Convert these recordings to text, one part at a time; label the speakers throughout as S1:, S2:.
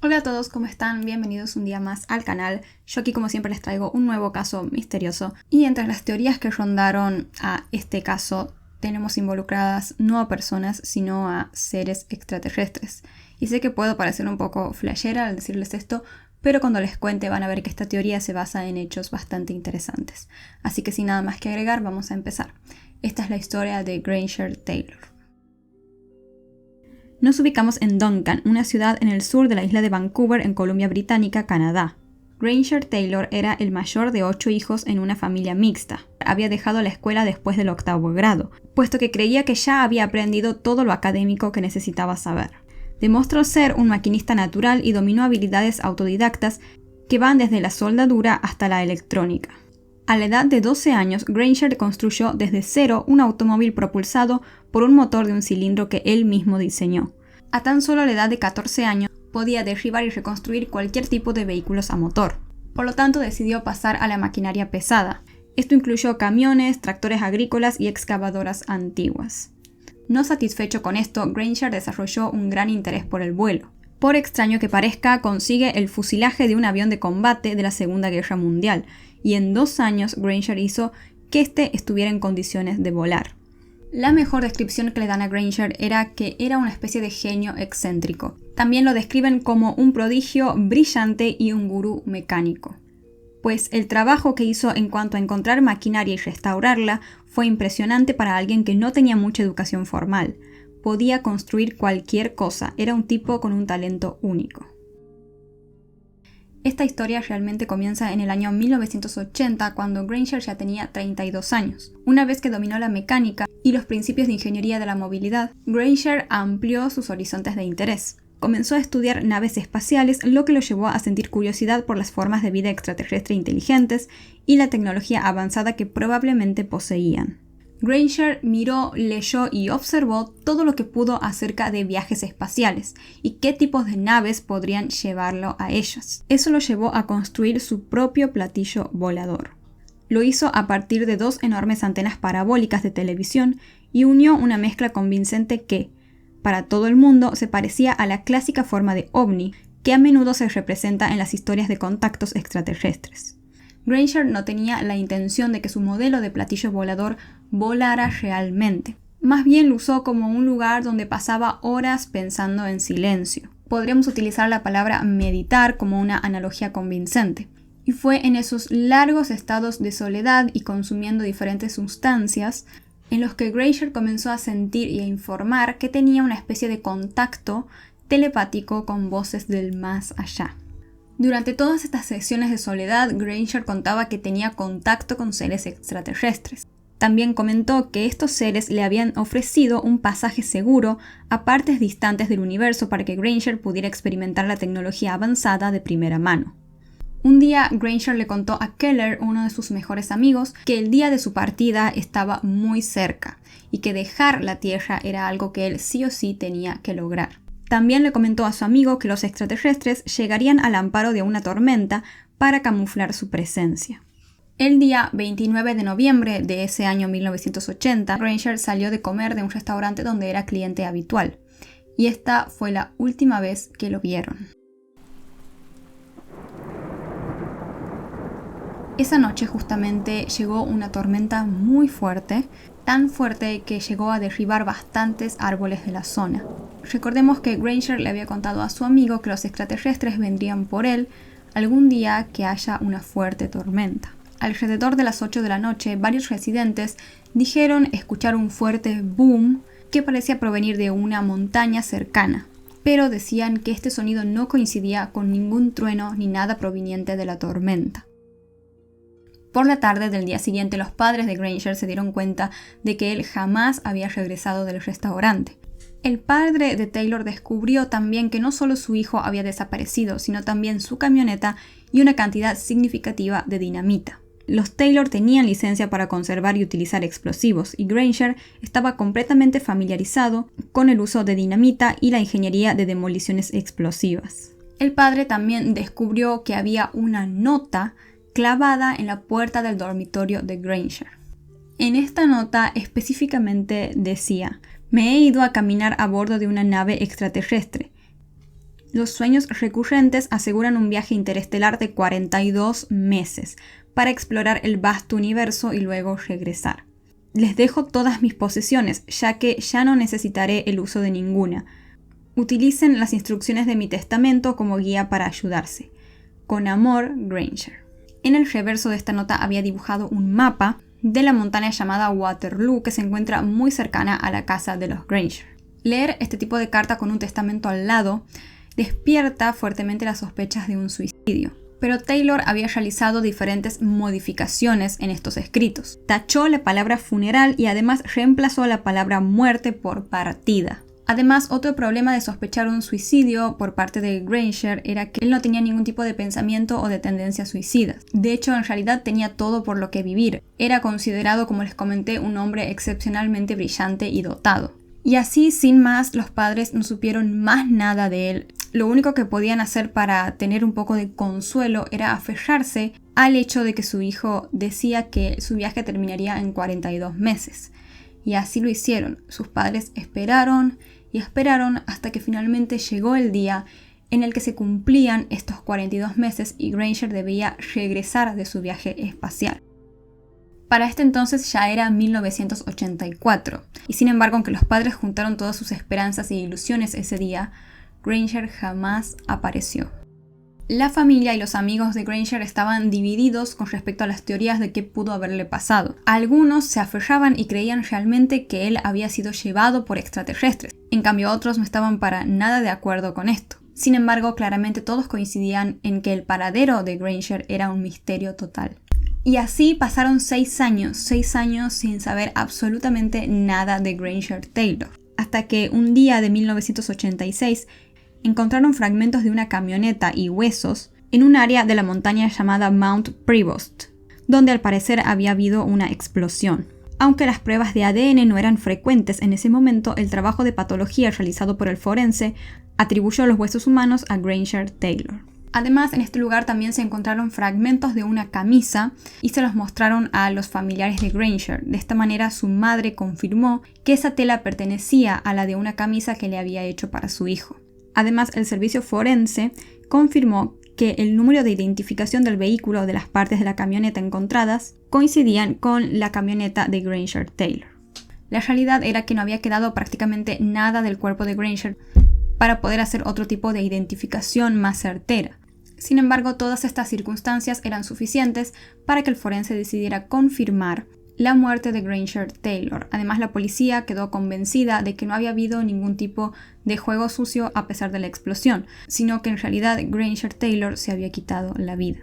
S1: Hola a todos, ¿cómo están? Bienvenidos un día más al canal. Yo aquí como siempre les traigo un nuevo caso misterioso. Y entre las teorías que rondaron a este caso tenemos involucradas no a personas sino a seres extraterrestres. Y sé que puedo parecer un poco flashera al decirles esto, pero cuando les cuente van a ver que esta teoría se basa en hechos bastante interesantes. Así que sin nada más que agregar, vamos a empezar. Esta es la historia de Granger Taylor. Nos ubicamos en Duncan, una ciudad en el sur de la isla de Vancouver, en Columbia Británica, Canadá. Granger Taylor era el mayor de 8 hijos en una familia mixta. Había dejado la escuela después del 8º grado, puesto que creía que ya había aprendido todo lo académico que necesitaba saber. Demostró ser un maquinista natural y dominó habilidades autodidactas que van desde la soldadura hasta la electrónica. A la edad de 12 años, Granger construyó desde cero un automóvil propulsado por un motor de un cilindro que él mismo diseñó. A tan solo la edad de 14 años, podía derribar y reconstruir cualquier tipo de vehículos a motor. Por lo tanto, decidió pasar a la maquinaria pesada. Esto incluyó camiones, tractores agrícolas y excavadoras antiguas. No satisfecho con esto, Granger desarrolló un gran interés por el vuelo. Por extraño que parezca, consigue el fusilaje de un avión de combate de la Segunda Guerra Mundial, y en 2 años Granger hizo que éste estuviera en condiciones de volar. La mejor descripción que le dan a Granger era que era una especie de genio excéntrico. También lo describen como un prodigio brillante y un gurú mecánico. Pues el trabajo que hizo en cuanto a encontrar maquinaria y restaurarla fue impresionante para alguien que no tenía mucha educación formal. Podía construir cualquier cosa, era un tipo con un talento único. Esta historia realmente comienza en el año 1980, cuando Granger ya tenía 32 años. Una vez que dominó la mecánica y los principios de ingeniería de la movilidad, Granger amplió sus horizontes de interés. Comenzó a estudiar naves espaciales, lo que lo llevó a sentir curiosidad por las formas de vida extraterrestre inteligentes y la tecnología avanzada que probablemente poseían. Granger miró, leyó y observó todo lo que pudo acerca de viajes espaciales y qué tipos de naves podrían llevarlo a ellas. Eso lo llevó a construir su propio platillo volador. Lo hizo a partir de 2 enormes antenas parabólicas de televisión y unió una mezcla convincente que, para todo el mundo, se parecía a la clásica forma de ovni que a menudo se representa en las historias de contactos extraterrestres. Granger no tenía la intención de que su modelo de platillo volador volara realmente. Más bien lo usó como un lugar donde pasaba horas pensando en silencio. Podríamos utilizar la palabra meditar como una analogía convincente. Y fue en esos largos estados de soledad y consumiendo diferentes sustancias en los que Granger comenzó a sentir y a informar que tenía una especie de contacto telepático con voces del más allá. Durante todas estas sesiones de soledad, Granger contaba que tenía contacto con seres extraterrestres. También comentó que estos seres le habían ofrecido un pasaje seguro a partes distantes del universo para que Granger pudiera experimentar la tecnología avanzada de primera mano. Un día, Granger le contó a Keller, uno de sus mejores amigos, que el día de su partida estaba muy cerca y que dejar la Tierra era algo que él sí o sí tenía que lograr. También le comentó a su amigo que los extraterrestres llegarían al amparo de una tormenta para camuflar su presencia. El día 29 de noviembre de ese año 1980, Granger salió de comer de un restaurante donde era cliente habitual, y esta fue la última vez que lo vieron. Esa noche justamente llegó una tormenta muy fuerte, tan fuerte que llegó a derribar bastantes árboles de la zona. Recordemos que Granger le había contado a su amigo que los extraterrestres vendrían por él algún día que haya una fuerte tormenta. Alrededor de las 8 de la noche, varios residentes dijeron escuchar un fuerte boom que parecía provenir de una montaña cercana, pero decían que este sonido no coincidía con ningún trueno ni nada proveniente de la tormenta. Por la tarde del día siguiente, los padres de Granger se dieron cuenta de que él jamás había regresado del restaurante. El padre de Taylor descubrió también que no solo su hijo había desaparecido, sino también su camioneta y una cantidad significativa de dinamita. Los Taylor tenían licencia para conservar y utilizar explosivos, y Granger estaba completamente familiarizado con el uso de dinamita y la ingeniería de demoliciones explosivas. El padre también descubrió que había una nota clavada en la puerta del dormitorio de Granger. En esta nota específicamente decía: «Me he ido a caminar a bordo de una nave extraterrestre. Los sueños recurrentes aseguran un viaje interestelar de 42 meses para explorar el vasto universo y luego regresar. Les dejo todas mis posesiones, ya que ya no necesitaré el uso de ninguna. Utilicen las instrucciones de mi testamento como guía para ayudarse. Con amor, Granger. En el reverso de esta nota había dibujado un mapa de la montaña llamada Waterloo, que se encuentra muy cercana a la casa de los Granger. Leer este tipo de carta con un testamento al lado despierta fuertemente las sospechas de un suicidio. Pero Taylor había realizado diferentes modificaciones en estos escritos. Tachó la palabra funeral y además reemplazó la palabra muerte por partida. Además, otro problema de sospechar un suicidio por parte de Granger era que él no tenía ningún tipo de pensamiento o de tendencias suicidas. De hecho, en realidad tenía todo por lo que vivir. Era considerado, como les comenté, un hombre excepcionalmente brillante y dotado. Y así, sin más, los padres no supieron más nada de él. Lo único que podían hacer para tener un poco de consuelo era aferrarse al hecho de que su hijo decía que su viaje terminaría en 42 meses. Y así lo hicieron. Sus padres esperaron y esperaron hasta que finalmente llegó el día en el que se cumplían estos 42 meses y Granger debía regresar de su viaje espacial. Para este entonces ya era 1984, y sin embargo, aunque los padres juntaron todas sus esperanzas e ilusiones ese día, Granger jamás apareció. La familia y los amigos de Granger estaban divididos con respecto a las teorías de qué pudo haberle pasado. Algunos se aferraban y creían realmente que él había sido llevado por extraterrestres. En cambio, otros no estaban para nada de acuerdo con esto. Sin embargo, claramente todos coincidían en que el paradero de Granger era un misterio total. Y así pasaron 6 años sin saber absolutamente nada de Granger Taylor. Hasta que un día de 1986 encontraron fragmentos de una camioneta y huesos en un área de la montaña llamada Mount Prevost, donde al parecer había habido una explosión. Aunque las pruebas de ADN no eran frecuentes en ese momento, el trabajo de patología realizado por el forense atribuyó los huesos humanos a Granger Taylor. Además, en este lugar también se encontraron fragmentos de una camisa y se los mostraron a los familiares de Granger. De esta manera, su madre confirmó que esa tela pertenecía a la de una camisa que le había hecho para su hijo. Además, el servicio forense confirmó que el número de identificación del vehículo de las partes de la camioneta encontradas coincidían con la camioneta de Granger Taylor. La realidad era que no había quedado prácticamente nada del cuerpo de Granger para poder hacer otro tipo de identificación más certera. Sin embargo, todas estas circunstancias eran suficientes para que el forense decidiera confirmar la muerte de Granger Taylor. Además, la policía quedó convencida de que no había habido ningún tipo de juego sucio a pesar de la explosión, sino que en realidad Granger Taylor se había quitado la vida.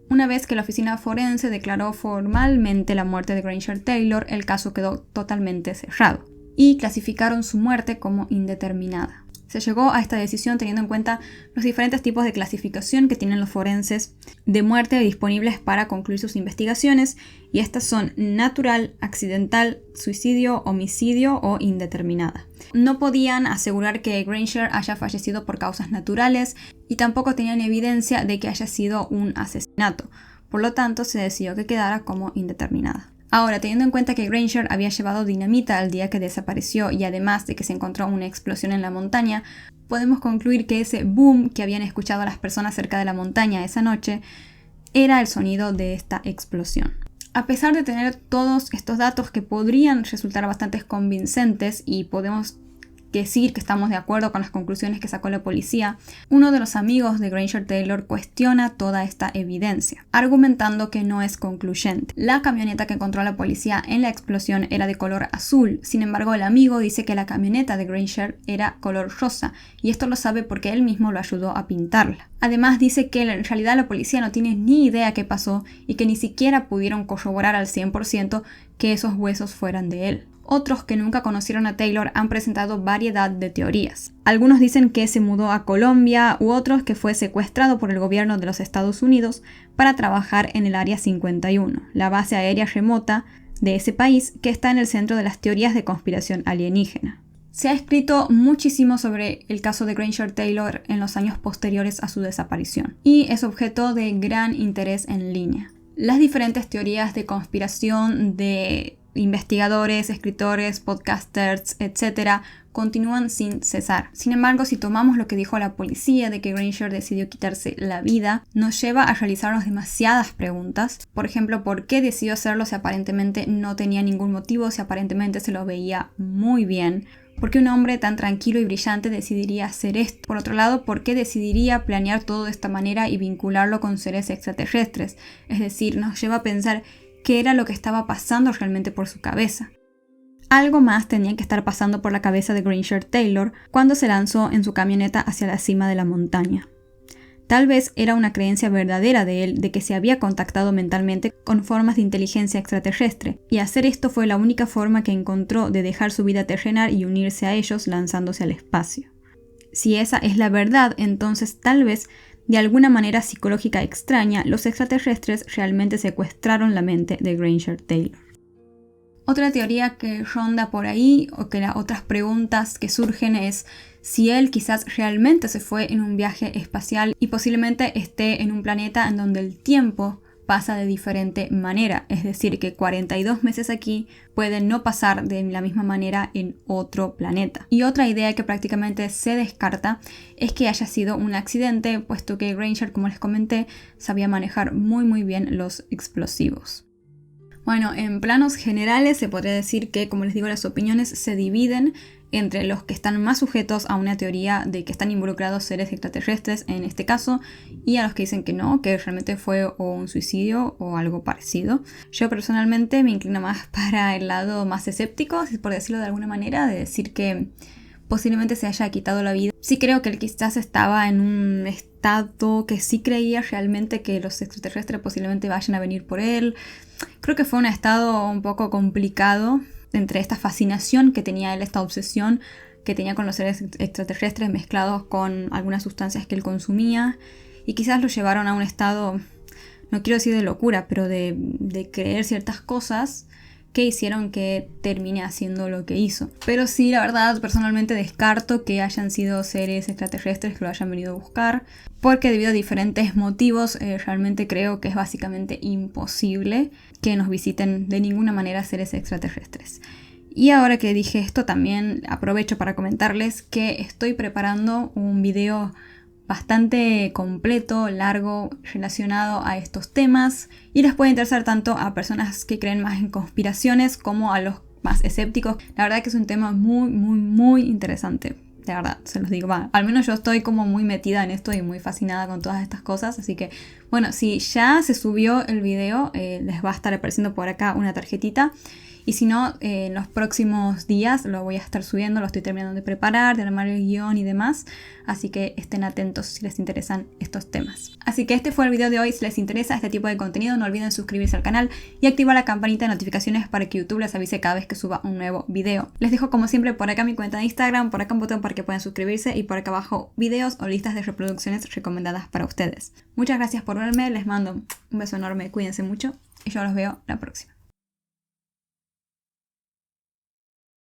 S1: Una vez que la oficina forense declaró formalmente la muerte de Granger Taylor, el caso quedó totalmente cerrado y clasificaron su muerte como indeterminada. Se llegó a esta decisión teniendo en cuenta los diferentes tipos de clasificación que tienen los forenses de muerte disponibles para concluir sus investigaciones, y estas son natural, accidental, suicidio, homicidio o indeterminada. No podían asegurar que Granger haya fallecido por causas naturales y tampoco tenían evidencia de que haya sido un asesinato, por lo tanto se decidió que quedara como indeterminada. Ahora, teniendo en cuenta que Granger había llevado dinamita al día que desapareció y además de que se encontró una explosión en la montaña, podemos concluir que ese boom que habían escuchado las personas cerca de la montaña esa noche era el sonido de esta explosión. A pesar de tener todos estos datos que podrían resultar bastante convincentes y podemos decir que estamos de acuerdo con las conclusiones que sacó la policía, uno de los amigos de Granger Taylor cuestiona toda esta evidencia, argumentando que no es concluyente. La camioneta que encontró la policía en la explosión era de color azul, sin embargo el amigo dice que la camioneta de Granger era color rosa, y esto lo sabe porque él mismo lo ayudó a pintarla. Además dice que en realidad la policía no tiene ni idea qué pasó y que ni siquiera pudieron corroborar al 100% que esos huesos fueran de él. Otros que nunca conocieron a Taylor han presentado variedad de teorías. Algunos dicen que se mudó a Colombia u otros que fue secuestrado por el gobierno de los Estados Unidos para trabajar en el Área 51, la base aérea remota de ese país que está en el centro de las teorías de conspiración alienígena. Se ha escrito muchísimo sobre el caso de Granger Taylor en los años posteriores a su desaparición y es objeto de gran interés en línea. Las diferentes teorías de conspiración de investigadores, escritores, podcasters, etc., continúan sin cesar. Sin embargo, si tomamos lo que dijo la policía de que Granger decidió quitarse la vida, nos lleva a realizarnos demasiadas preguntas. Por ejemplo, ¿por qué decidió hacerlo si aparentemente no tenía ningún motivo, si aparentemente se lo veía muy bien? ¿Por qué un hombre tan tranquilo y brillante decidiría hacer esto? Por otro lado, ¿por qué decidiría planear todo de esta manera y vincularlo con seres extraterrestres? Es decir, nos lleva a pensar qué era lo que estaba pasando realmente por su cabeza. Algo más tenía que estar pasando por la cabeza de Granger Taylor cuando se lanzó en su camioneta hacia la cima de la montaña. Tal vez era una creencia verdadera de él de que se había contactado mentalmente con formas de inteligencia extraterrestre, y hacer esto fue la única forma que encontró de dejar su vida terrenal y unirse a ellos lanzándose al espacio. Si esa es la verdad, entonces tal vez, de alguna manera psicológica extraña, los extraterrestres realmente secuestraron la mente de Granger Taylor. Otra teoría que ronda por ahí, o que las otras preguntas que surgen, es si él quizás realmente se fue en un viaje espacial y posiblemente esté en un planeta en donde el tiempo pasa de diferente manera. Es decir, que 42 meses aquí pueden no pasar de la misma manera en otro planeta. Y otra idea que prácticamente se descarta es que haya sido un accidente, puesto que Granger, como les comenté, sabía manejar muy bien los explosivos. Bueno, en planos generales se podría decir que, como les digo, las opiniones se dividen entre los que están más sujetos a una teoría de que están involucrados seres extraterrestres en este caso, y a los que dicen que no, que realmente fue o un suicidio o algo parecido. Yo personalmente me inclino más para el lado más escéptico, por decirlo de alguna manera, de decir que posiblemente se haya quitado la vida. Sí creo que él quizás estaba en un estado que sí creía realmente que los extraterrestres posiblemente vayan a venir por él. Creo que fue un estado un poco complicado entre esta fascinación que tenía él, esta obsesión que tenía con los seres extraterrestres mezclados con algunas sustancias que él consumía, y quizás lo llevaron a un estado, no quiero decir de locura, pero de creer ciertas cosas que hicieron que termine haciendo lo que hizo. Pero sí, la verdad, personalmente descarto que hayan sido seres extraterrestres que lo hayan venido a buscar, porque debido a diferentes motivos, realmente creo que es básicamente imposible que nos visiten de ninguna manera seres extraterrestres. Y ahora que dije esto, también aprovecho para comentarles que estoy preparando un video bastante completo, largo, relacionado a estos temas, y les puede interesar tanto a personas que creen más en conspiraciones como a los más escépticos. La verdad que es un tema muy interesante. De verdad, se los digo, al menos yo estoy como muy metida en esto y muy fascinada con todas estas cosas, así que bueno, si ya se subió el video, les va a estar apareciendo por acá una tarjetita. Y si no, en los próximos días lo voy a estar subiendo, lo estoy terminando de preparar, de armar el guión y demás. Así que estén atentos si les interesan estos temas. Así que este fue el video de hoy. Si les interesa este tipo de contenido, no olviden suscribirse al canal y activar la campanita de notificaciones para que YouTube les avise cada vez que suba un nuevo video. Les dejo como siempre por acá mi cuenta de Instagram, por acá un botón para que puedan suscribirse y por acá abajo videos o listas de reproducciones recomendadas para ustedes. Muchas gracias por verme, les mando un beso enorme, cuídense mucho y yo los veo la próxima.